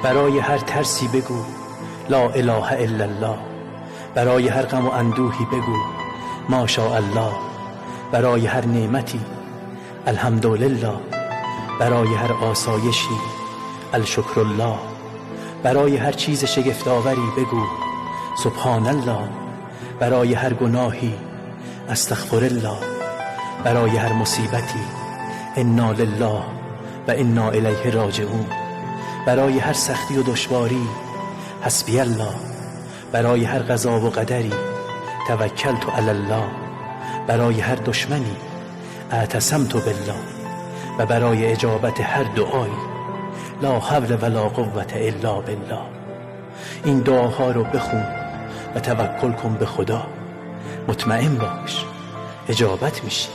برای هر ترسی بگو لا اله الا الله. برای هر غم و اندوهی بگو ماشاء الله. برای هر نعمتی الحمدلله. برای هر آسایشی الشکر الله. برای هر چیز شگفت‌آوری بگو سبحان الله. برای هر گناهی استغفر الله. برای هر مصیبتی انا لله و انا الیه راجعون. برای هر سختی و دشواری حسبی الله. برای هر قضا و قدری توکلت علی الله. برای هر دشمنی اعتصمت بالله. و برای اجابت هر دعایی لا حول ولا قوة الا بالله. این دعاها رو بخون و توکل کن به خدا. مطمئن باش اجابت میشی.